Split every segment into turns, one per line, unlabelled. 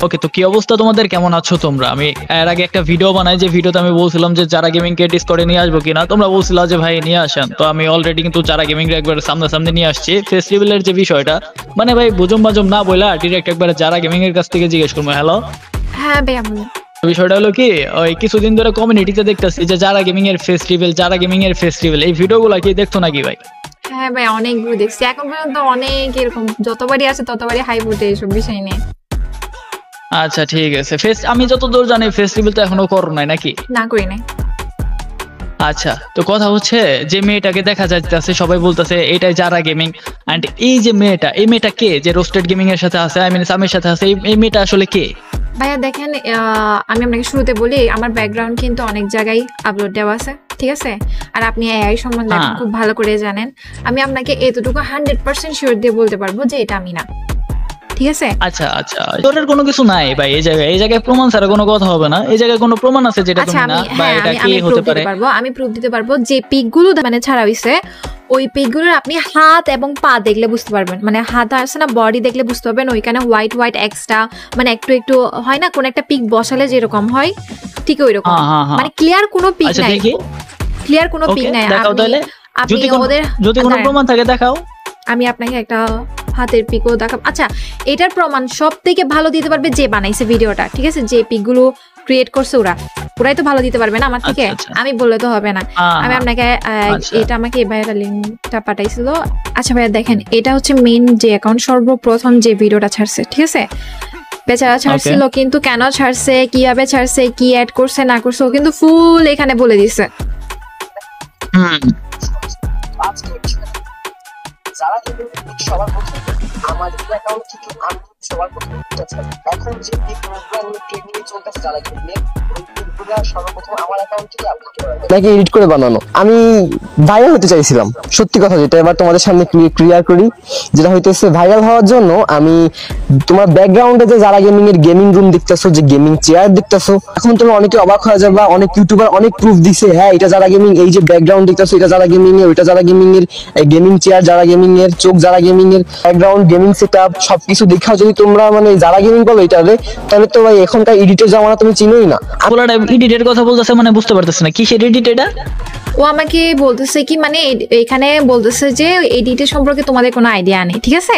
ওকে, তো কি অবস্থা তোমাদের, কেমন আছো তোমরা? আমি এর আগে একটা ভিডিও বানাই, যে ভিডিওতে আমি বলছিলাম যে যারা গেমিং কে ডিসকর্ডে নিয়ে আসবো কিনা, তোমরা বলছিলা যে ভাই নিয়ে আসেন। তো আমি অলরেডি কিন্তু যারা গেমিং একবার সামনে নিয়ে আসছি। ফেস্টিভ্যালের যে বিষয়টা, মানে ভাই বুজুম বাজুম না বইলা ডিরেক্ট একবার যারা গেমিং এর কাছ থেকে জিজ্ঞেস করবো। হ্যালো,
হ্যাঁ ভাইয়া বলুন।
বিষয়টা হলো কি, ওই কিছুদিন ধরে কমিউনিটিতে দেখতেছি যে যারা গেমিং এর ফেস্টিভ্যাল এই ভিডিওগুলো কি দেখতো নাকি ভাই?
হ্যাঁ ভাই, অনেকগুলো দেখছি এখন পর্যন্ত, অনেক এরকম যতবারই আসে ততবারই হাই উঠে এইসব বিষয় নিয়ে।
আচ্ছা ঠিক আছে, আমি যতদূর জানি ফেস্টিভ্যাল তো এখনো করো নাই নাকি?
না করি নাই।
আচ্ছা, তো কথা হচ্ছে যে মেয়েটাকে দেখা যাচ্ছে, সবাই বলতেছে এটাই যারা গেমিং। এন্ড এই যে এই মেয়েটা কে যে রোস্টেড গেমিং এর সাথে আছে, আই মিন সামের সাথে আছে, এই মেয়েটা আসলে কে?
ভাইয়া দেখেন, আমি আপনাকে শুরুতে বলি, আমার ব্যাকগ্রাউন্ড কিন্তু অনেক জায়গায় আপলোড দেওয়া আছে, ঠিক আছে? আর আপনি এআই সম্বন্ধে এখন খুব ভালো করে জানেন। আমি আপনাকে এতটুকু 100% শিওর দিয়ে বলতে পারবো যে এটা আমি না, ঠিক আছে?
আচ্ছা আচ্ছা, তোর কোনো কিছু নাই ভাই এই জায়গায় প্রমাণ ছাড়া কোনো কথা হবে না। এই জায়গায় কোনো প্রমাণ আছে যেটা তুমি না, বা এটা কি হতে পারে?
আমি প্রুফ দিতে পারবো যে পিকগুলো মানে ছাড়া হইছে, ওই পিকগুলোর আপনি হাত এবং পা দেখলে বুঝতে পারবেন। মানে হাত আছে না, বডি দেখলে বুঝতে পারবেন ওইখানে হোয়াইট এক্সট্রা, মানে একটু হয় না, কোন একটা পিক বসালে যেরকম হয় ঠিক ওইরকম, মানে ক্লিয়ার কোনো পিক নাই, ক্লিয়ার কোনো পিক নাই। আপনি ওদের
যদি কোনো প্রমাণ থাকে দেখাও,
আমি আপনাকে একটা হাতের পিকও দেখাবো। আচ্ছা, এটার প্রমাণ সব থেকে ভালো দিতে পারবে যে বানাইছে ভিডিওটা, ঠিক আছে? যে পিকগুলো ক্রিয়েট করছে ওরাই তো ভালো দিতে পারবে না আমার থেকে, আমি বললে তো হবে না। আমি আপনাকে এটা আমাকে এই ভাইয়ের লিঙ্কটা পাঠাইছিল। আচ্ছা ভাইয়া দেখেন, এটা হচ্ছে মেইন যে অ্যাকাউন্ট, সর্বপ্রথম যে ভিডিওটা ছাড়ছে, ঠিক আছে? বেচারা ছাড়ছিল, কিন্তু কেন ছাড়ছে, কিভাবে ছাড়ছে, কি অ্যাড করছে না করছে, ও কিন্তু ফুল এখানে বলে দিছে।
যারা কিন্তু সবার প্রথম আমার অ্যাকাউন্ট থেকে আমি সবার প্রথম এখন যে প্রোগ্রাম ট্রেনিং চলতেছে, যারা কিন্তু সর্বপ্রথম আমার অ্যাকাউন্ট থেকে আপলোড করা নাকি এডিট করে বানানো। আমি ভাইরাল হতে চাইছিলাম, সত্যি কথা যেটা এবার তোমাদের সামনে ক্লিয়ার করি। যেটা হইতেছে, ভাইরাল হওয়ার জন্য আমি তোমার ব্যাকগ্রাউন্ডে যে যারা গেমিং এর গেমিং রুম দেখতেছো, যে গেমিং চেয়ার দেখতেছো, এখন তুমি অনেকে অবাক হয়ে যাবা। অনেক ইউটিউবার অনেক প্রুফ দিছে, হ্যাঁ এটা যারা গেমিং, এই যে ব্যাকগ্রাউন্ড দেখতেছো এটা যারা গেমিং এর, ওইটা যারা গেমিং এর, গেমিং চেয়ার যারা গেমিং এর, চোখ যারা গেমিং এর, ব্যাকগ্রাউন্ড গেমিং সেটআপ সবকিছু দেখাও যদি তোমরা মানে যারা গেমিং বলো এটারে, তাহলে তো ভাই এখনকার এডিটের জামানা তুমি চিনোই না।
আপনারা এডিটের কথা বলতেছে, মানে বুঝতে পারতেছ না কিসের এডিট এটা?
ও আমাকে বলতেছে কি, মানে এখানে বলতেছে যে এডিটের সম্পর্কে তোমাদের কোনো আইডিয়া নেই, ঠিক আছে?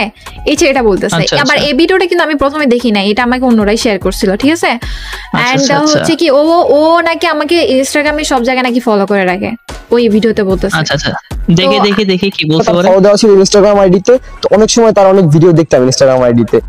এই যে এটা বলতেছে। আবার এই ভিডিওটা কিন্তু আমি প্রথমে দেখি না, এটা আমাকে অন্যরাই শেয়ার করছিল, ঠিক আছে? এন্ড হচ্ছে কি, ও নাকি আমাকে ইনস্টাগ্রামে সব জায়গায় নাকি ফলো করে রাখে, ওই ভিডিওতে বলতেছে।
আচ্ছা আচ্ছা, দেখে কি বলতে পারে?
ফলো দেওয়া ছিল ইনস্টাগ্রাম আইডিতে, তো অনেক সময় তার অনেক ভিডিও দেখতাম ইনস্টাগ্রাম আইডিতে।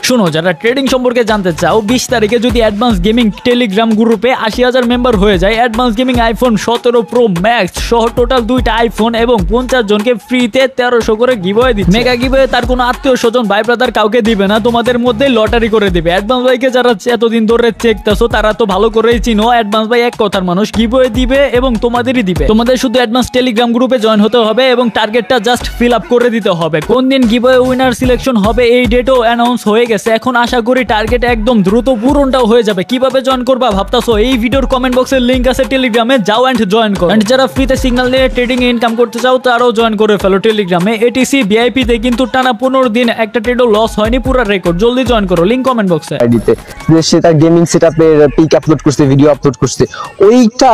শোনো, যারা ট্রেডিং সম্পর্কে জানতে চাও, 20 তারিখে যদি অ্যাডভান্স গেমিং টেলিগ্রাম গ্রুপে 80,000 মেম্বার হয়ে যায়, advance gaming iPhone 17 pro max সহ টোটাল 2টা আইফোন এবং 50 জনকে ফ্রিতে 1300 করে গিভওয়ে দিচ্ছে। মেগা গিভওয়ে তার কোনো আত্মীয় স্বজন ভাই ব্রাদার কাউকে দিবে না, তোমাদের মধ্যে লটারি করে দিবে। অ্যাডভান্স ভাইকে যারা এতদিন ধরে চেকতেছো তারা তো ভালো করেই চিনো, অ্যাডভান্স ভাই এক কথার মানুষ, গিভওয়ে দিবে এবং তোমাদেরই দিবে। তোমাদের শুধু অ্যাডভান্স টেলিগ্রাম গ্রুপে জয়েন হতে হবে এবং টার্গেটটা জাস্ট ফিল আপ করে দিতে হবে। কোন দিন গিভওয়ে উইনার সিলেকশন হবে এই ডেটও অ্যানাউন্স হয়ে গেছে। এখন আশা করি টার্গেট একদম দ্রুত পূরণটাও হয়ে যাবে। কিভাবে জয়েন করবা ভাবতাছো? এই ভিডিওর কমেন্ট বক্সের লিংক আছে টেলিগ্রামে, যাও এন্ড জয়েন করো। এন্ড যারা ফ্রিতে সিগন্যাল নিয়ে ট্রেডিং এ ইনকাম করতে চাও তারাও জয়েন করে ফেলো টেলিগ্রামে। এটিসি ভিআইপি তে কিন্তু টানা 15 দিন একটা ট্রেডও লস হয়নি, পুরো রেকর্ড। জলদি জয়েন করো, লিংক কমেন্ট বক্সে।
আইডিতে সে তার গেমিং সেটআপের পিক আপলোড করছে, ভিডিও আপলোড করছে, ওইটা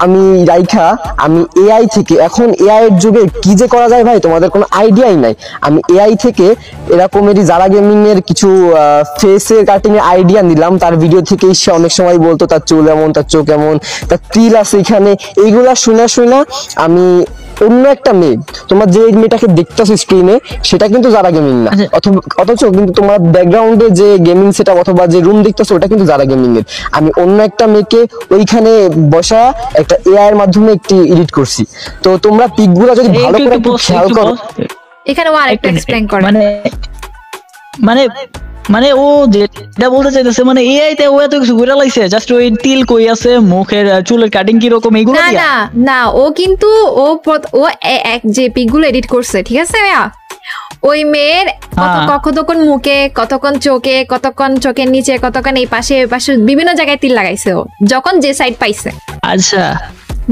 আমি রাইখা আমি এআই থেকে, এখন এআই এর যুগে কি যে করা যায় ভাই তোমাদের কোনো আইডিয়াই নাই। আমি এআই থেকে এরকমেরই যারা গেমিং এর কিছু ফেসের কাটিং এর আইডিয়া নিলাম, তার ভিডিও থেকে সে অনেক সময় বলতো তার চুল এমন, তার চোখ এমন, তার তিল আছে এখানে, এইগুলা শুনে আমি অন্য একটা মেয়ে, তোমার যে মেয়েটাকে দেখতেছো স্ক্রিনে সেটা কিন্তু যারা গেমিং না, অথচ কিন্তু তোমার ব্যাকগ্রাউন্ডে যে গেমিং সেটআপ অথবা যে রুম দেখতেছো ওটা কিন্তু যারা গেমিং এর। আমি অন্য একটা মেয়েকে ওইখানে বসা একটা এআই এর মাধ্যমে একটি এডিট করছি। তো তোমরা পিকগুলো যদি ভালো করে খেয়াল করো,
এখানে ও আরেকটা এক্সপ্লেইন করে,
মানে ও যেটা বলতে চাইতেছে, মানে এআই তে ও এত কিছু করে লাইছে, জাস্ট ওই তিল কই আছে, মুখের চুলের কাটিং কি রকম, এইগুলো
না না ও কিন্তু ও এক যে পিকগুলো এডিট করছে, ঠিক আছে ভাইয়া? ওই মেয়ের কতক্ষণ মুখে, কতক্ষণ চোখে, কতক্ষণ চোখের নিচে, কতক্ষণ এই পাশে বিভিন্ন জায়গায় তিল লাগাইছে ও, যখন যে সাইড পাইছে।
আচ্ছা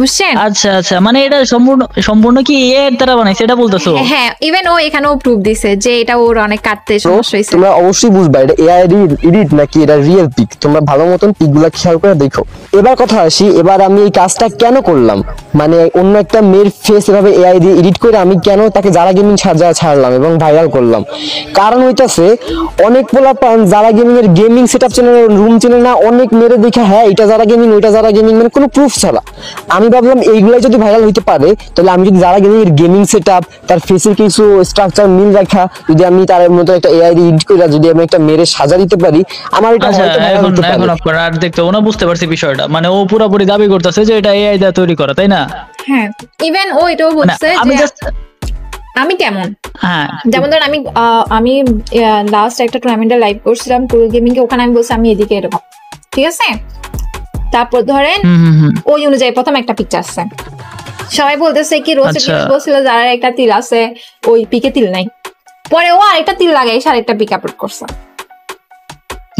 বুঝছেন?
আচ্ছা আচ্ছা, মানে এটা সম্পূর্ণ সম্পূর্ণ কি এআই এর দ্বারা বানাইছে এটা বলতেছো?
হ্যাঁ, ইভেন ও এখানেও প্রুফ দিছে যে এটা ওর অনেক কাটতে সমস্যা হয়েছে।
তোমরা অবশ্যই বুঝবা এটা এআই এডিট নাকি এটা রিয়েল পিক, তোমরা ভালো মতন পিকগুলা খেয়াল করে দেখো। এবার কথা আসি, এবার আমি এই কাজটা কেন করলাম, মানে অন্য একটা মেয়ের ফেস এভাবে এআই দিয়ে এডিট করে আমি কেন তাকে যারা গেমিং ছাড়লাম এবং ভাইরাল করলাম। কারণ হইতাছে অনেক পোলাপান যারা গেমিং এর gaming setup channel room channel না, অনেক মেরে দেখে হ্যাঁ এটা যারা গেমিং ওইটা যারা গেমিং, মানে কোনো প্রুফ ছাড়া। আমি ভাবলাম এইগুলাই যদি ভাইরাল হইতে পারে তাহলে আমি যদি যারা গেমিং এর গেমিং সেটআপ তার ফেসের কিছু স্ট্রাকচার মিল রাখা যদি আমি তার মতো একটা এআই দিয়ে এডিট করে যদি আমি একটা মেরে সাজা দিতে পারি, আমার এটা
আচ্ছা,
হয়তো ভাইরাল
এখন
হতে
এখন
পারে।
আপনারা আর দেখতে না, বুঝতে পারছি বিষয়টা, মানে ও পুরোপুরি দাবি করতেছে যে এটা এআই দিয়ে তৈরি করা, তাই না?
হ্যাঁ, ইভেন ও এটাও
মানে
বলছে
আমি
যে
জাস্ট
আমি কেমন,
হ্যাঁ
যেমন ধরেন আমি লাস্ট একটা টুর্নামেন্টে লাইভ করছিলাম টুর গেমিং কে, ওখানে আমি বলছি আমি এদিকে এরকম, ঠিক আছে? তারপর ধরেন ওই অনুযায়ী প্রথম একটা পিকচার আসছে, সবাই বলতেছে কি রোস্টেড
আচ্ছা।
গেমিং বলছিল যারা একটা তিল আছে ওই পিকে তিল নাই, পরে ও আরেকটা তিল লাগাই আরেকটা পিক আপলোড করছে।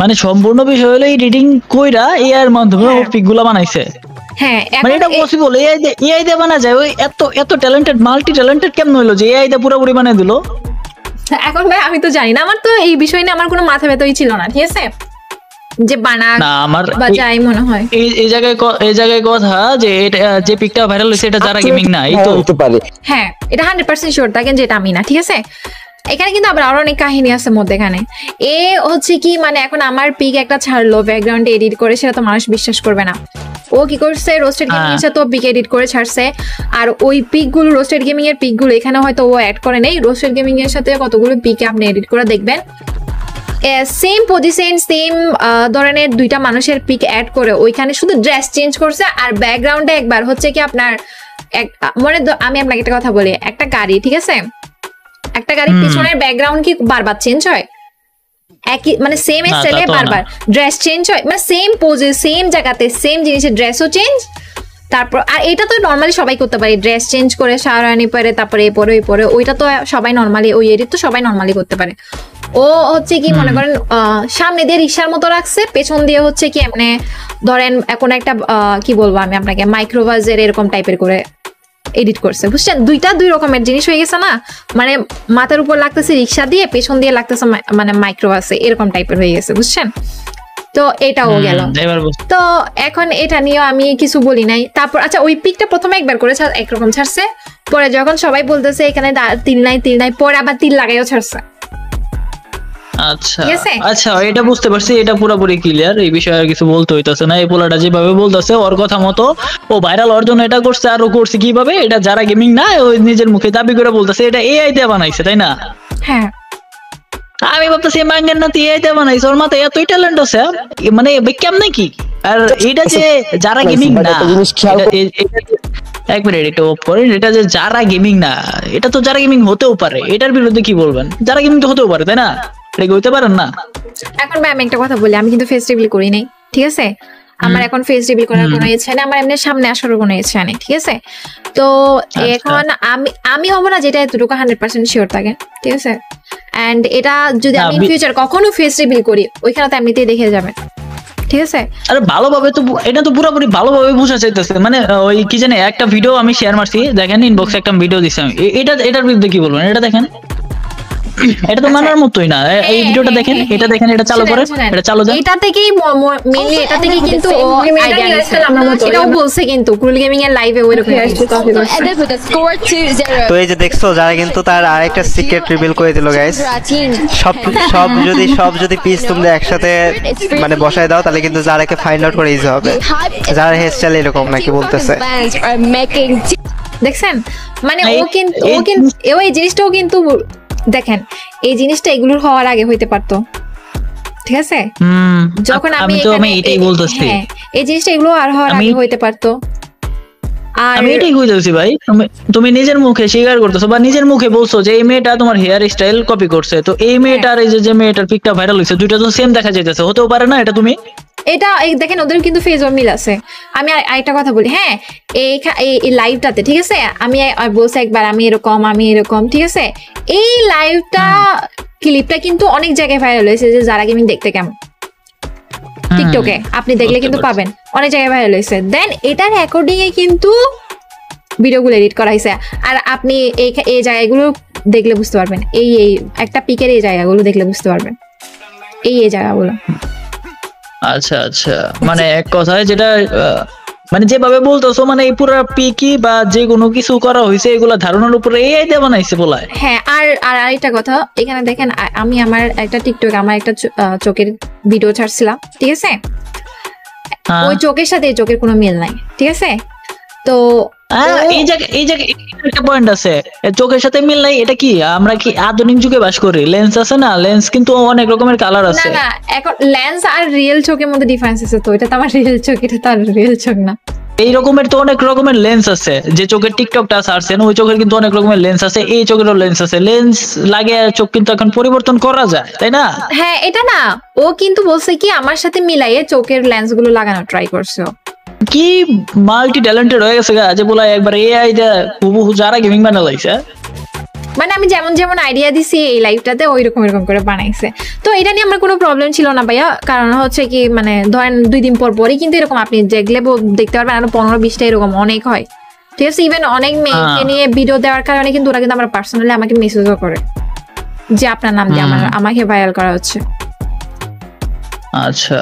মানে সম্পূর্ণ বিষয় হলো এডিটিং কইরা এআই এর মাধ্যমে ও
হ্যাঁ।
পিকগুলা বানাইছে।
হ্যাঁ,
মানে
এখন
এটা পসিবল? এআই দিয়ে বানা যায়? ওই এত এত ট্যালেন্টেড মাল্টি ট্যালেন্টেড কেমন হইলো যে এআই দিয়ে পুরোপুরি বানিয়ে দিল?
এখন ভাই আমি তো জানি না, আমার তো এই বিষয় নিয়ে আমার কোনো মাথা ব্যথাই ছিল না, ঠিক আছে, যে বানাক
না আমার
বা যাই মনে হয়।
এই জায়গায় কথা যে এটা যে পিকটা ভাইরাল হইছে এটা যারা গেমিং না, এই তো
হতে পারে।
হ্যাঁ, এটা 100% শিওর থাকেন যে এটা আমি না, ঠিক আছে? এখানে কিন্তু আবার আরো অনেক কাহিনী আছে মধ্যেখানে। এ হচ্ছে কি, মানে এখন আমার পিক একটা ছাড়লো ব্যাকগ্রাউন্ডে এডিট করে, সেটা তো মানুষ বিশ্বাস করবে না। ও কি করছে, রোস্টেড গেমিং এর সাথে পিক এডিট করে ছাড়ছে, আর ওই পিক গুলো রোস্টেড গেমিং এর পিক গুলো এখানে হয়তো ও অ্যাড করে নেই। রোস্টেড গেমিং এর সাথে কতগুলো পিক আপনি এডিট করে দেখবেন, সেম পজিশন সেম ধরনের দুইটা মানুষের পিক অ্যাড করে ওইখানে শুধু ড্রেস চেঞ্জ করছে, আর ব্যাকগ্রাউন্ডে একবার হচ্ছে কি আপনার আমি আপনাকে একটা কথা বলি, একটা গাড়ি, ঠিক আছে, একটা গাড়ির পিছনের ব্যাকগ্রাউন্ড কি বারবার চেঞ্জ হয়? একই মানে সেম
না,
স্টাইলে
তা তো না।
বারবার ড্রেস চেঞ্জ হয়, মানে সেম পোজে সেম জায়গাতে সেম জিনিসের ড্রেসও চেঞ্জ। তারপর আর এটা তো নর্মালি সবাই করতে পারে, ড্রেস চেঞ্জ করে শাওরানি পরে তারপরে এই পরে ওই পরে, ওইটা তো সবাই নর্মালি, ওই এডিট তো সবাই নর্মালি করতে পারে। ও হচ্ছে কি মনে করেন সামনে দিয়ে রিক্সার মতো রাখছে, পেছন দিয়ে হচ্ছে কি মানে ধরেন এখন একটা কি বলবো আমি আপনাকে, মাইক্রোবাজের এরকম টাইপের করে এডিট করছে, বুঝছেন? দুই রকমের জিনিস হয়ে গেছে না, মানে মাথার উপর লাগতেছে রিক্সা দিয়ে, পেছন দিয়ে লাগতেছে মানে মাইক্রোবাসে, এরকম টাইপের হয়ে গেছে, বুঝছেন? তো এটাও গেল। তো এখন এটা নিয়েও আমি কিছু বলি নাই। তারপর আচ্ছা, ওই পিকটা প্রথমে একবার করে একরকম ছাড়ছে, পরে যখন সবাই বলতেছে এখানে তিল নাই, পরে আবার তিল লাগাইও ছাড়ছে।
আচ্ছা আচ্ছা, এটা বুঝতে পারছি, এটা পুরোপুরি ক্লিয়ার, এই বিষয়ে আর কিছু বলতে হইতাছে না। এই পোলাটা যেভাবে বলতেছে ওর কথা মতো ও ভাইরাল হওয়ার জন্য এটা করছে, আর ও করছে কিভাবে, এটা যারা গেমিং না ওই নিজের মুখে দাবি করে বলতেছে এটা এআই দিয়ে বানাইছে, তাই না?
হ্যাঁ,
আমি ভাবতেছি মাঙ্গের নাতি এআই দিয়ে বানাইছে, ওর মাথায় এতই ট্যালেন্ট আছে, মানে কেমনে কি? আর এটা যে যারা গেমিং না, এক মিনিট একটু অফ করেন, এটা যে যারা গেমিং না, এটা তো যারা গেমিং হতেও পারে, এটার বিরুদ্ধে কি বলবেন? যারা গেমিং তো হতেও পারে, তাই না? এটা হইতে পারেন না?
এখন ভাই আমি একটা কথা বলি, আমি কিন্তু ফেস রিভিল করি নাই, ঠিক আছে? আমার এখন ফেস রিভিল করার কোনো ইচ্ছা নেই, আমার এমনি সামনে আসার কোনো ইচ্ছা নেই, ঠিক আছে? তো এখন আমি হবো না যেটা এতটুকু 100% শিওর থাকে, ঠিক আছে? এন্ড এটা যদি আমি ইন ফিউচার কখনো ফেস রিভিল করি, ওইখানে তো এমনিতেই দেখে যাবেন, ঠিক আছে?
আরে ভালোভাবে তো এটা তো পুরোপুরি ভালোভাবে বোঝা যাইতেছে, মানে ওই কি জানে একটা ভিডিও আমি শেয়ার মারছি, দেখেন ইনবক্সে একটা ভিডিও দিছি আমি, এটার বিরুদ্ধে কি বলবেন? এটা দেখেন, এটা তো মানার মতোই না। এই ভিডিওটা দেখেন, এটা দেখেন, এটা চালু করেন, এটা চালু দেন।
এটা থেকেই মেইনলি এটা থেকেই কিন্তু ও আইডিয়া নিছে, এটাও বলছে কিন্তু কুল গেমিং এর লাইভে ওইরকম।
তো এই যে দেখছো, যারা কিন্তু তার আরেকটা সিক্রেট রিভিল করে দিল গাইস। সব যদি পিস তোমরা একসাথে মানে বসায় দাও, তাহলে কিন্তু যারাকে ফাইন্ড আউট করে ইজি হবে। যারা হেয়ারস্টাইল এরকম নাকি বলতেছে,
দেখছেন? মানে ও কিন্তু এই জিনিসটাও কিন্তু দেখেন, এই জিনিসটা এগুলোর হওয়ার আগে হইতে পারতো, ঠিক আছে? যখন আমি
এটাই বলতেছি,
এই জিনিসটা এগুলো আর হওয়ার আগে হইতে পারতো। আর
আমি এটাই কইতেছি ভাই, তুমি নিজের মুখে স্বীকার করতেছো বা নিজের মুখে বলছো যে এই মেয়েটা তোমার হেয়ার স্টাইল কপি করছে, তো এই মেয়েটার এই যে মেয়েটার পিকটা ভাইরাল হইছে, দুইটা তো সেম দেখা যাইতেছে, হতেও পারে না? এটা তুমি
এটা দেখেন, ওদের কিন্তু ফেজ মিল আছে। আমি আরেকটা কথা বলি, হ্যাঁ, এই লাইভটাতে, ঠিক আছে, আমি বলছি একবার আমি এরকম, ঠিক আছে? এই লাইভটা ক্লিপটা কিন্তু অনেক জায়গায় ভাইরাল হয়েছে যে যারা গেমিং দেখতে কেমন, টিকটকে আপনি দেখলে কিন্তু পাবেন, অনেক জায়গায় ভাইরাল হয়েছে। দেন এটার অ্যাকর্ডিং এ কিন্তু ভিডিওগুলো এডিট করা হয়েছে। আর আপনি এই জায়গাগুলো দেখলে বুঝতে পারবেন, এই একটা পিকের এই জায়গাগুলো দেখলে বুঝতে পারবেন, এই জায়গাগুলো।
আচ্ছা আচ্ছা, মানে এক কথায় যেটা মানে যেভাবে বলতেছো, মানে এই পুরো পিকি বা যে কোনো কিছু করা হয়েছে এগুলা ধারণার উপরে এআই দিয়ে বানাইছে বলায়।
হ্যাঁ, আর আরেকটা কথা, এখানে দেখেন আমি আমার একটা টিকটক আমার একটা চোখের ভিডিও ছাড়ছিলাম, ঠিক আছে? ওই চোখের সাথে এই চোখের কোনো মিল নাই, ঠিক আছে? তো
এই জায়গায় একটা পয়েন্ট আছে, চোখের সাথে মিল নাই। এটা কি আমরা কি আধুনিক যুগে বাস করি? লেন্স আছে না, লেন্স কিন্তু অনেক রকমের কালার
না
আছে।
না, এখন লেন্স আর রিয়েল চোখের মধ্যে ডিফারেন্স আছে। তো এটা তো আমার রিয়েল চোখ, এটা তো আর রিয়েল চোখ না।
এই রকমের তো অনেক রকমের লেন্স আছে। যে চোখের টিকটকটা ছাড়ছেন ওই চোখের কিন্তু অনেক রকমের লেন্স আছে, এই চোখেরও লেন্স আছে। লেন্স লাগিয়ে চোখ কিন্তু এখন পরিবর্তন করা যায়, তাই না?
হ্যাঁ, এটা না, ও কিন্তু বলছে কি আমার সাথে মিলাইয়ে চোখের লেন্স গুলো লাগানো ট্রাই করছে।
কি মাল্টি ট্যালেন্টেড হয়ে গেছে গা, যে বলা একবার এআই দা হুবহু যারা গেমিং বানা লাইছে।
মানে আমি যেমন যেমন আইডিয়া দিছি এই লাইভটাতে ওই রকম এরকম করে বানাইছে। তো এটা নিয়ে আমার কোনো প্রবলেম ছিল না ভাইয়া, কারণ হচ্ছে কি মানে ধরেন 2 দিন পরই কিন্তু এরকম আপনি দেখলে দেখতে পারবেন, আরো 15-20টা এরকম অনেক হয়, ঠিক আছে? ইভেন অনেক মেয়েকে নিয়ে ভিডিও দেওয়ার কারণে কিন্তু ওরা কিন্তু আমার পার্সোনালি আমাকে মেসেজও করে যে আপনার নাম দিয়ে আমাকে ভাইরাল করা হচ্ছে।
আচ্ছা,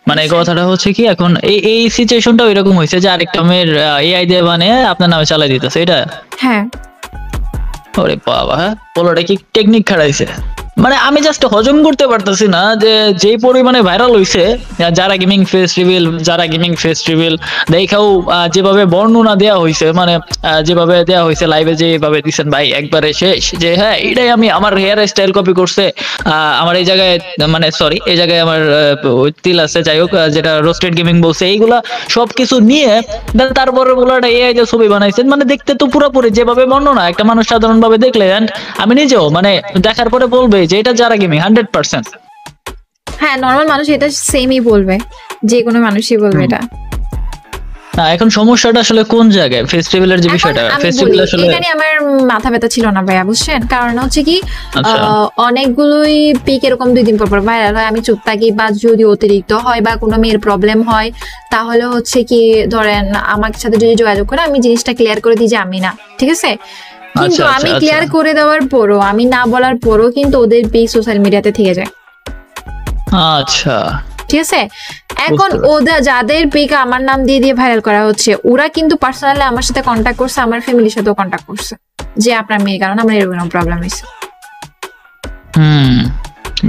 মানে এই কথাটা হচ্ছে কি এখন এই সিচুয়েশনটা ওইরকম হয়েছে যে আরেকটা মেয়ের এআই দিয়ে বানিয়ে আপনার নামে চালাই দিতেছে এটা।
হ্যাঁ,
ওরে বাবা, হ্যাঁ, বলোটা কি টেকনিক খাড়াইছে। মানে আমি জাস্ট হজম করতে পারতেছি না যে যেই পরিমাণে ভাইরাল হইছে যারা গেমিং ফেস্টিভ্যাল দেখাও যেভাবে বর্ণনা দেওয়া হয়েছে, মানে যেভাবে দেওয়া হয়েছে লাইভে, যেভাবে দিচ্ছেন ভাই একবারে শেষ, যে হ্যাঁ এটাই আমি আমার হেয়ার স্টাইল কপি করছে, আমার এই জায়গায় মানে সরি এই জায়গায় আমার তিল আছে, যাই হোক যেটা রোস্টেড গেমিং বলছে, এইগুলা সবকিছু নিয়ে তারপরে বলাটা এআই যে ছবি বানাইছেন, মানে দেখতে তো পুরোপুরি যেভাবে বর্ণনা একটা মানুষ সাধারণ ভাবে দেখলে, আমি নিজেও মানে দেখার পরে বলবে যে এটা যারা গেমিং 100%।
হ্যাঁ, নরমাল মানুষ এটা সেমই বলবে, যে কোনো মানুষই বলবে এটা।
না, এখন সমস্যাটা আসলে কোন জায়গায়? ফেস্টিভ্যালের যে বিষয়টা, ফেস্টিভ্যাল আসলে
এটা নিয়ে আমার মাথা ব্যথা ছিল না ভাইয়া, বুঝছেন? কারণ হচ্ছে কি অনেকগুলোই পিক এরকম 2 দিন পর ভাইরাল হয়, আমি চুপ থাকি, বা যদি অতিরিক্ত হয় বা কোনো মেয়ের প্রবলেম হয় তাহলে হচ্ছে কি ধরেন আমার সাথে যদি যোগাযোগ করে আমি জিনিসটা ক্লিয়ার করে দিই যে আমি না, ঠিক আছে? কিন্তু আমি ক্লিয়ার করে দেওয়ার পরও, আমি না বলার পরও কিন্তু ওদের পিক সোশ্যাল মিডিয়াতে থেকে যায়।
আচ্ছা,
ঠিক আছে? এখন ওদের যাদের পিক আমার নাম দিয়ে দিয়ে ভাইরাল করা হচ্ছে, ওরা কিন্তু পার্সোনালি আমার সাথে কন্ট্যাক্ট করছে, আমার ফ্যামিলির সাথেও কন্ট্যাক্ট করছে যে আপনার মেয়ের কারণে আমার এরকম প্রবলেম হয়েছে।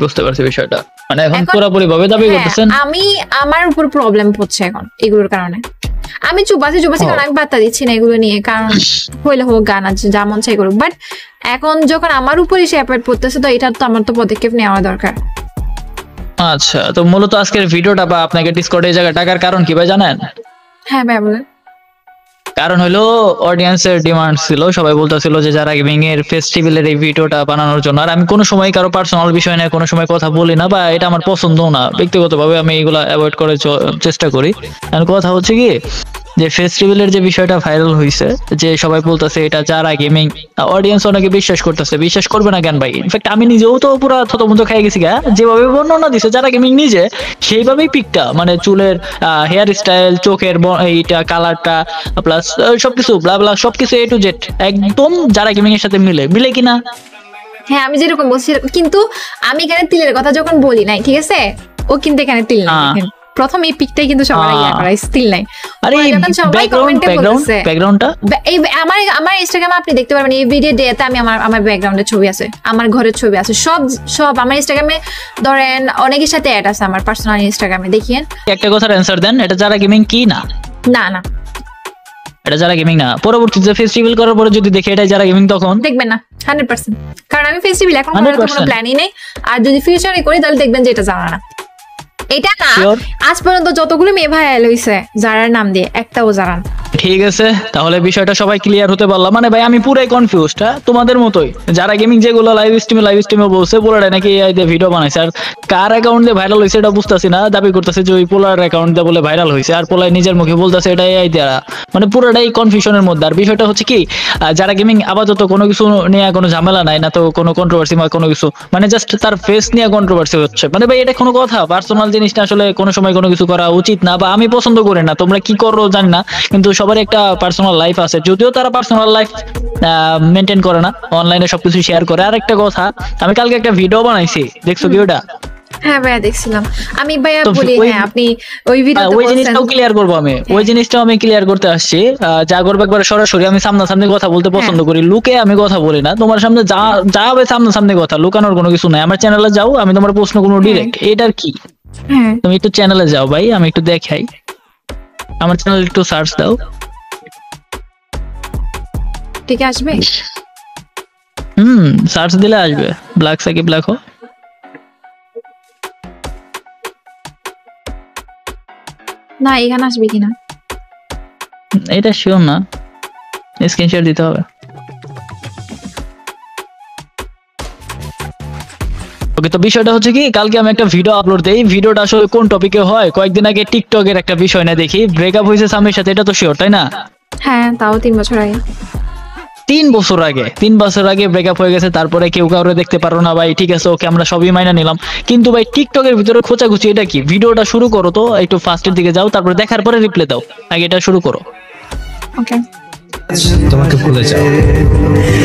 বুঝতে পারছি বিষয়টা। মানে এখন পুরোপুরি ভাবে দাবি করতেছেন
আমি আমার উপর প্রবলেম হচ্ছে এখন এগুলোর কারণে। আমি চুপাচ্ছি কারণ আমি বার্তা দিচ্ছি না এগুলো নিয়ে, কারণ হইলে হোক, গান আছে, যা মন চাই করুক, বাট এখন যখন আমার উপরে সে অ্যাপয়েন্ট করতেছে তো এটা তো আমার তো পদক্ষেপ নেওয়া দরকার।
আচ্ছা, তো মূলত আজকের ভিডিওটা বা আপনাকে ডিসকর্ডে এই জায়গায় টাকার কারণ কি ভাই জানেন?
হ্যাঁ ভাই বলেন।
কারণ হলো অডিয়েন্সের ডিমান্ড ছিল, সবাই বলতেছিল যে যারা গেমিং এর ফেস্টিভ্যালের এই ভিডিওটা বানানোর জন্য। আর আমি কোনো সময় কারো পার্সোনাল বিষয় নিয়ে কোনো সময় কথা বলি না, বা এটা আমার পছন্দও না, ব্যক্তিগতভাবে আমি এগুলা অ্যাভয়েড করার চেষ্টা করি। আর কথা হচ্ছে কি যে ফেস্টিভ্যালের যে বিষয়টা ভাইরাল হয়েছে, যে সবাই বলতেছে এটা যারা গেমিং, অডিয়েন্স অনেকে বিশ্বাস করতেছে। বিশ্বাস করবে না কেন ভাই? ইনফ্যাক্ট আমি নিজেও তো পুরো থতমত খাই গেছি গা, যেভাবে বর্ণনা দিছে যারা গেমিং নিজে সেইভাবেই পিকটা, মানে চুলের হেয়ার স্টাইল, চোখের এইটা কালারটা প্লাস সবকিছু ব্লা ব্লা সবকিছু A to Z একদম যারা গেমিং এর সাথে মিলে কিনা।
হ্যাঁ, আমি যেরকম বলছি, কিন্তু আমি এখানে তিলের কথা যখন বলি নাই, ঠিক আছে? ও কিন্তু এখানে তিল নাই। প্রথম এই পিকটাই কিন্তু সবার ইয়া করা, স্টিল নাই।
আরে ব্যাকগ্রাউন্ডটা
এই আমার ইনস্টাগ্রামে আপনি দেখতে পারবেন এভরিডে ডেতে আমি আমার ব্যাকগ্রাউন্ডের ছবি আছে, আমার ঘরের ছবি আছে, সব আমার ইনস্টাগ্রামে ধরেন অনেকের সাথে অ্যাড আছে আমার পার্সোনাল ইনস্টাগ্রামে, দেখিয়েন।
একটা কথার অ্যানসার দেন, এটা যারা গেমিং কি না?
না
এটা যারা গেমিং না। পরবর্তীতে ফেস্টিভ্যাল করার পরে যদি দেখে এটা যারা গেমিং, তখন
দেখবেন না 100%, কারণ আমি ফেস্টিভ্যাল এখন করার কোনো প্ল্যানই নেই। আর যদি ফিউচারে করি তাহলে দেখবেন যে এটা জানা না। এটা না, আজ পর্যন্ত যতগুলো মেয়ে ভাইরাল হইছে যারার নাম দিয়ে একটাও জানান।
ঠিক আছে, তাহলে বিষয়টা সবাই ক্লিয়ার হতে পারলাম। মানে ভাই আমি পুরাই কনফিউজড, তোমাদের মতোই যারা গেমিং যেগুলো লাইভ স্ট্রিমে বলছে পোলার নাকি এআই দিয়ে ভিডিও বানাইছে, আর কার অ্যাকাউন্ট দিয়ে ভাইরাল হয়েছে এটা বুঝতেছি না। দাবি করতেছে যে ওই পোলার অ্যাকাউন্ট দিয়ে বলে ভাইরাল হয়েছে, আর পোলাই নিজের মুখে বলতেছে এটা এআই দেয়া। মানে পুরোটাই কনফিউশনের মধ্যে। আর বিষয়টা হচ্ছে কি, যারা গেমিং আপাতত কোনো কিছু নিয়ে কোনো ঝামেলা নাই, না তো কোনো কন্ট্রোভার্সি বা কোনো কিছু, মানে জাস্ট তার ফেস নিয়ে কন্ট্রোভার্সি হচ্ছে। মানে ভাই এটা কোনো কথা? পার্সোনাল জিনিসটা আসলে কোনো সময় কোনো কিছু করা উচিত না, বা আমি পছন্দ করি না। তোমরা কি করো জানি না, কিন্তু সবারই একটা পার্সোনাল লাইফ আছে, যদিও তারা পার্সোনাল লাইফ মেনটেন করে না, অনলাইনে সবকিছু শেয়ার করে। আর একটা কথা, আমি কালকে একটা ভিডিও বানাইছি, দেখছো কি ওটা?
হ্যাঁ ভাইয়া দেখছিলাম আমি। ভাইয়া
তো
বলি,
ওই-
হ্যাঁ আপনি ওই ভিডিওতে
ওই
বলছেন।
জিনিসটাও ক্লিয়ার করবো আমি, ওই জিনিসটাও আমি ক্লিয়ার করতে আসছি। যা করবো একবার সরাসরি, আমি সামনাসামনি কথা বলতে পছন্দ করি, লুকে আমি কথা বলি না। তোমার সামনে যা যা হবে সামনাসামনি কথা, লুকানোর কোনো কিছু নাই। আমার চ্যানেলে যাও, আমি তোমার প্রশ্ন কোনো ডিরেক্ট, এটার কি?
হ্যাঁ
তুমি একটু চ্যানেলে যাও ভাই, আমি একটু দেখাই, আমার চ্যানেলে একটু সার্চ দাও।
ঠিক আসবে।
সার্চ দিলে আসবে, ব্ল্যাক সাকিব লেখো।
না এখানে আসবে কিনা?
এটা শিওর না, স্ক্রিনশট দিতে হবে। ওকে, তো বিষয়টা হচ্ছে কি, কালকে আমি একটা ভিডিও আপলোড দেই। ভিডিওটা আসলে কোন টপিকে হয়, কয়েকদিন আগে টিকটকের একটা বিষয় না দেখি, ব্রেকআপ হয়েছে স্বামীর সাথে, এটা তো শিওর তাই না?
হ্যাঁ তাও 3 বছর আগে।
3 বছর আগে ব্রেকআপ হয়ে গেছে, তারপরে কেউ কাউরে দেখতে পারো না ভাই, ঠিক আছে ওকে আমরা সবই মাইনা নিলাম। কিন্তু ভাই টিকটকের ভিতরে খোঁচাখুচি, এটা কি? ভিডিওটা শুরু করো তো, একটু ফার্স্টের দিকে যাও, তারপরে দেখার পরে রিপ্লে দাও, আগে এটা শুরু করো।
ওকে।
তোমাকে ভুলে যাও,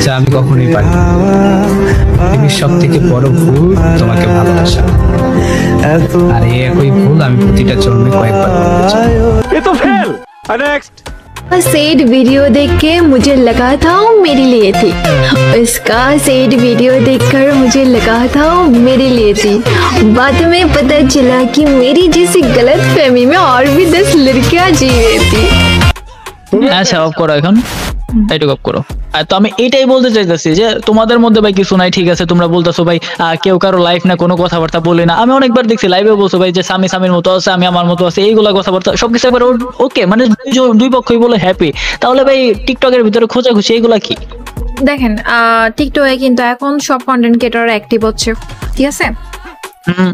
যা আমি কখনোই পারি। পৃথিবীর সব থেকে বড় ভুল তোমাকে ভালোবাসা, আর এই একই ভুল আমি প্রতিটা জন্মে কয়েকবার করতে চাই।
सेड वीडियो देख के मुझे लगा था वो मेरे लिए थी, उसका सेड वीडियो देखकर मुझे लगा था वो मेरे लिए थी। बाद में पता चला कि मेरी जैसी गलत फहमी में और भी 10 लड़कियां जी रही थी।
আচ্ছা অফ করো এখন, এইটুকু অফ করো। আর তো আমি এটাই বলতে চাইতেছি যে তোমাদের মধ্যে ভাই কিছু নাই, ঠিক আছে তোমরা বলতেছো ভাই কেউ কারো লাইফ না কোনো কথাবার্তা বলি না। আমি অনেকবার দেখছি লাইভে বলছো ভাই যে স্বামীর মতো আছে, আমি আমার মতো আছে, এইগুলা কথাবার্তা সবকিছু একবার ওকে, মানে দুই পক্ষই বলে হ্যাপি। তাহলে ভাই টিকটকের ভিতরে খোঁজাখুচি এগুলা কি?
দেখেন টিকটকে কিন্তু এখন সব কন্টেন্ট ক্রিয়েটর অ্যাক্টিভ হচ্ছে, ঠিক আছে?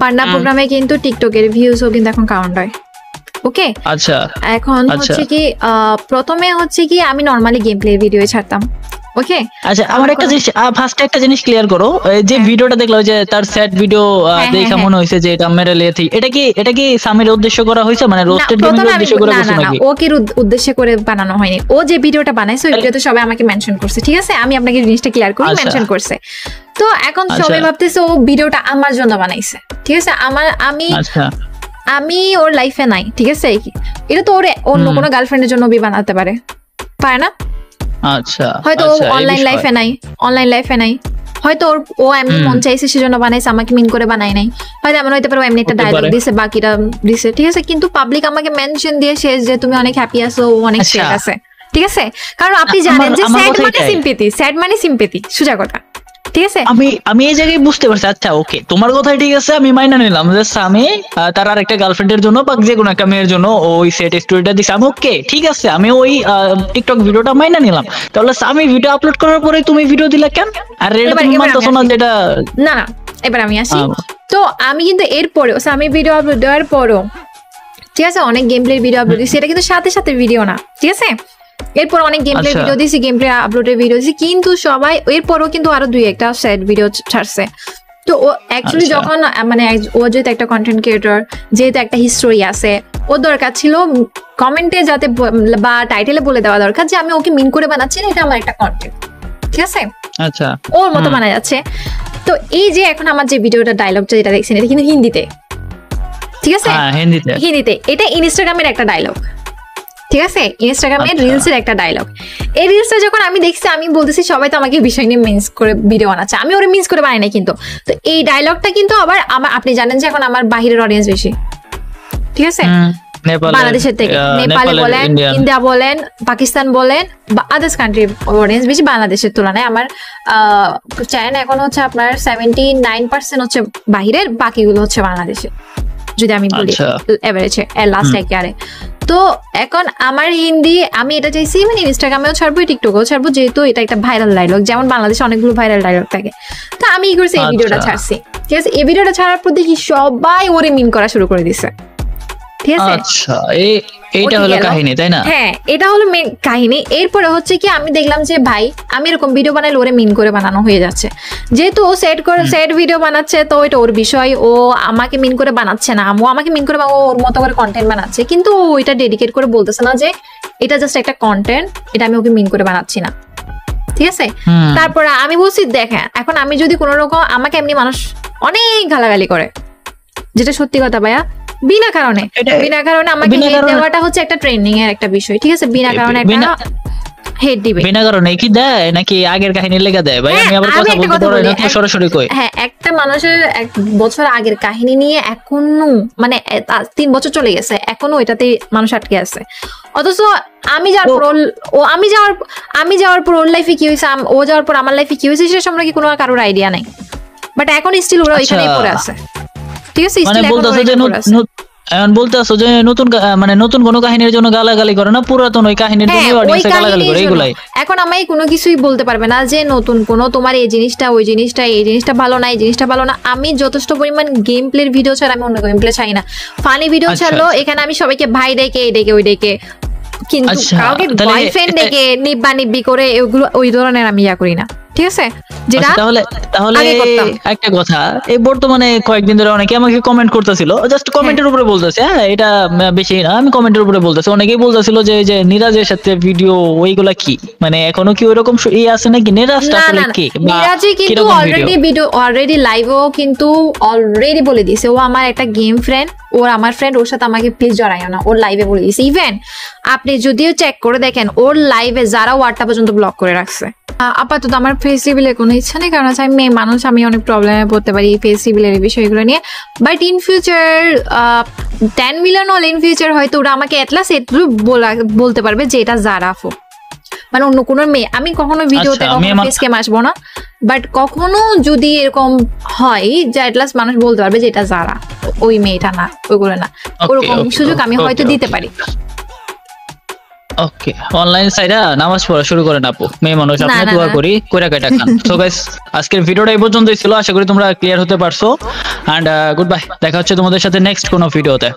পার্টনার প্রোগ্রামে কিন্তু টিকটকের ভিউজও কিন্তু এখন কাউন্ট হয়। ওকে,
আচ্ছা
এখন
আচ্ছা।
হচ্ছে কি প্রথমে হচ্ছে কি আমি নরমালি গেম প্লে ভিডিও ছাড়তাম। ওকে,
আচ্ছা আমার একটা জিনিস, ফার্স্টে একটা জিনিস ক্লিয়ার করো, এই যে ভিডিওটা দেখলো যে তার স্যাড ভিডিও দেখা মনে হয়েছে যে এটা মেরে লিয়েছি, এটা কি সামির উদ্দেশ্য করা হয়েছে, মানে রোস্টেড গেমিং উদ্দেশ্য করে করছে নাকি?
ওকে উদ্দেশ্য করে বানানো হয়নি। ও যে ভিডিওটা বানাইছে ওই ভিডিওতে সবাই আমাকে মেনশন করছে, ঠিক আছে? আমি আপনাকে জিনিসটা ক্লিয়ার করি, মেনশন করছে। তো এখন সবাই ভাবতেছে ও ভিডিওটা আমার জন্য বানাইছে, ঠিক আছে? আমি ওর লাইফে নাই, ঠিক আছে? এটা তো ওর অন্য কোনো গার্লফ্রেন্ডের জন্য বানাতে পারে না?
আচ্ছা,
হয়তো অনলাইন লাইফে নাই, হয়তো ও এমনি মন চাইছে সেজন্য বানাইছে, আমাকে মিন করে বানাই নাই। হয়তো এমন হইতে পারে এমনি একটা ডায়লগ দিছে, বাকিটা দিছে, ঠিক আছে? কিন্তু পাবলিক আমাকে মেনশন দিয়ে শেষ যে তুমি অনেক হ্যাপি আছো, অনেক স্যাড আছে, ঠিক আছে? কারণ আপনি জানেন যে স্যাড মানে সিম্পেথি, সোজা কথা, ঠিক আছে?
আমি এই জায়গায় বুঝতে পারছি। আচ্ছা ওকে, তোমার কথাই ঠিক আছে, আমি মাইনা নিলাম যে স্বামী তার আর একটা গার্লফ্রেন্ডের জন্য বা যে কোনো একটা মেয়ের জন্য ওই সেট স্টোরিটা দিছে, আমি ওকে ঠিক আছে, আমি ওই টিকটক ভিডিওটা মাইনা নিলাম। তাহলে স্বামী ভিডিও আপলোড করার পরে তুমি ভিডিও দিলা কেন? আর এটা তুমি মানতেছো না যেটা?
না এবার আমি আসি। তো আমি কিন্তু এরপরেও স্বামী ভিডিও আপলোড দেওয়ার পরও, ঠিক আছে, অনেক গেম প্লে ভিডিও আপলোড দিচ্ছি, এটা কিন্তু সাথে সাথে ভিডিও না, ঠিক আছে? এরপর অনেক গেম প্লে ভিডিও দিয়েছি, গেম প্লে আপলোডের ভিডিও দিয়েছি, কিন্তু সবাই এরপরও কিন্তু আরো 2-1টা স্যাড ভিডিও ছাড়ছে। তো ও অ্যাকচুয়ালি যখন মানে ও যেহেতু একটা কন্টেন্ট ক্রিয়েটর, যেহেতু একটা হিস্টোরি আছে, ওর দরকার ছিল কমেন্টে যাতে বা টাইটেলে বলে দেওয়া দরকার যে আমি ওকে মিন করে বানাচ্ছি না, এটা আমার একটা কন্টেন্ট, ঠিক আছে?
আচ্ছা
ওর মতো বানা যাচ্ছে। তো এই যে এখন আমার যে ভিডিওটা ডায়লগটা যেটা দেখছেন, এটা কিন্তু হিন্দিতে, ঠিক আছে? হিন্দিতে। এটা ইনস্টাগ্রামের একটা ডায়লগ, ঠিক আছে? ইনস্টাগ্রামের রিলসের একটা ডায়লগ। এই রিলসটা যখন আমি দেখছি, আমি বলতেছি সবাই তো আমাকে বিষয় নিয়ে মিন্স করে ভিডিও বানাচ্ছে, আমি ওরা মিন্স করে বানাই না কিন্তু। তো এই ডায়লগটা কিন্তু আবার আপনি জানেন যে এখন আমার বাহিরের অডিয়েন্স বেশি, ঠিক আছে? বাংলাদেশের থেকে নেপালে বলেন, ইন্ডিয়া বলেন, পাকিস্তান বলেন বা আদার্স কান্ট্রি অডিয়েন্স বেশি বাংলাদেশের তুলনায়। আমার চ্যানেল এখন হচ্ছে আপনার 79% হচ্ছে বাহিরের, বাকিগুলো হচ্ছে বাংলাদেশের, যদি আমি বলি এভারেজে লাস্ট এক ইয়ারে। তো এখন আমার হিন্দি আমি এটা চাইছি মানে ইনস্টাগ্রামেও ছাড়বো টিকটকেও ছাড়বো, যেহেতু এটা একটা ভাইরাল ডায়লগ, যেমন বাংলাদেশে অনেকগুলো ভাইরাল ডায়লগ থাকে। তো আমি কি করছি, এই ভিডিওটা ছাড়ছি, ঠিক আছে। এই ভিডিওটা ছাড়ার পর দেখি সবাই ওরে মিন করা শুরু করে দিছে, ঠিক আছে।
আচ্ছা এইটা হলো কাহিনী, তাই না?
হ্যাঁ, এটা হলো মেন কাহিনী। এরপরে হচ্ছে কি আমি দেখলাম যে ভাই আমি এরকম ভিডিও বানাইলে ওরে মিন করে বানানো হয়ে যাচ্ছে, যেহেতু ও সেট ভিডিও বানাচ্ছে, তো এটা ওর বিষয়, ও আমাকে মিন করে বানাচ্ছে না, ও আমাকে মিন করে ওর মতো করে কন্টেন্ট বানাচ্ছে, কিন্তু ও এটা ডেডিকেট করে বলতেছে না যে এটা জাস্ট একটা কন্টেন্ট, এটা আমি ওকে মিন করে বানাচ্ছি না, ঠিক আছে। তারপরে আমি বলছি দেখেন, এখন আমি যদি কোনো রকম আমাকে এমনি মানুষ অনেক গালাগালি করে, যেটা সত্যি কথা ভাইয়া, বিনা কারণে আমাকে হেট দেওয়াটা হচ্ছে একটা ট্রেন্ডিং এর একটা বিষয়, ঠিক আছে। বিনা কারণে একটা হেট দিবে, বিনা কারণে
কি দেয় নাকি আগের কাহিনী লেগে দেয় ভাই? আমি আবার কথা বলতে পারি না, তো সরাসরি কই।
হ্যাঁ, একটা মানুষের 1 বছর আগের কাহিনী নিয়ে এখনো মানে 3 বছর চলে গেছে, এখনো এটাতে মানুষ আটকে আছে। অথচ আমি যাওয়ার পর আমি যাওয়ার পর ওর লাইফে কি হয়েছে, ও যাওয়ার পর আমার লাইফে কি হয়েছে সে সম্পর্কে কোনো কারোর আইডিয়া নাই, বাট এখন স্টিল ওরা ওইখানেই পড়ে আছে, ঠিক আছে।
মানে বলতেছে যে এখন বলতেছো যে নতুন কোনো কাহিনীর জন্য গালাগালি করে না, পুরাতন ওই কাহিনীর জন্য অডিয়েন্সে গালাগালি করে, এইগুলাই।
এখন আমি কোনো কিছুই বলতে পারবে না যে নতুন কোনো তোমার এই জিনিসটা ওই জিনিসটা এই জিনিসটা ভালো না, এই জিনিসটা ভালো না। আমি যথেষ্ট পরিমাণ গেম প্লের ভিডিও ছাড়া আমি অন্য গেম প্লে চাই না। ফানি ভিডিও ছাড়লো, এখানে আমি সবাইকে ভাই ডেকে এই ডেকে ওই ডেকে, কিন্তু কাউকে বয়ফ্রেন্ড ডেকে নিব্বা নিব্বি করে ওগুলো ওই ধরনের আমি ইয়া করি না, ঠিক আছে। যেটা
তাহলে একটা কথা, এই বর্তমানে কয়েকদিন ধরে অনেকে আমাকে কমেন্ট করতেছিল, জাস্ট কমেন্টের উপরে বলতেছে, হ্যাঁ এটা বেশি না, আমি কমেন্টের উপরে বলতেছি, অনেকেই বলতেছিল যে নিরাজের সাথে ভিডিও ওইগুলা কি, মানে এখনো কি ওইরকম আছে নাকি? নিরাজটা আসলে কি?
নিরাজে কিন্তু অলরেডি লাইভও কিন্তু অলরেডি বলে দিয়েছে, ও আমার একটা গেম ফ্রেন্ড, ওর আমার ফ্রেন্ড, ওর সাথে আমাকে প্লিজ জড়াইও না, ওর লাইভে বলে দিয়েছে। ইভেন আপনি যদিও চেক করে দেখেন ওর লাইভে যারা ওয়ার্ডটা পর্যন্ত ব্লক করে রাখছে। আপাতত আমার ফেস রিভিলের কোনো ইচ্ছা নেই, কারণ আমি মেয়ে মানুষ, আমি অনেক প্রবলেমে পড়তে পারি ফেস রিভিলের বিষয়গুলো নিয়ে। বাট ইন ফিউচার 10 মিলিয়ন হল ইন ফিউচার হয়তো ওরা আমাকে এটলাস্ট একটু বলতে পারবে যে এটা জারাফো, মানে অন্য কোনো মেয়ে। আমি কখনো ভিডিওতে কখনো ফেস ক্যাম আসবো না, বাট কখনো যদি এরকম হয় যে এটলাস্ট মানুষ বলতে পারবে যে এটা জারা, ওই মেয়েটা না, ওইগুলো না, ওরকম সুযোগ আমি হয়তো দিতে পারি।
ওকে, অনলাইন সাইডে নামাজ পড়া শুরু করেন আপু, মেয়ে মানুষ, আপনি দোয়া করি কইরা কাটা খান। সো গাইস, আজকের ভিডিওটা এই পর্যন্তই ছিল, আশা করি তোমরা ক্লিয়ার হতে পারছো, এন্ড গুড বাই। দেখা হচ্ছে তোমাদের সাথে নেক্সট কোনো ভিডিওতে।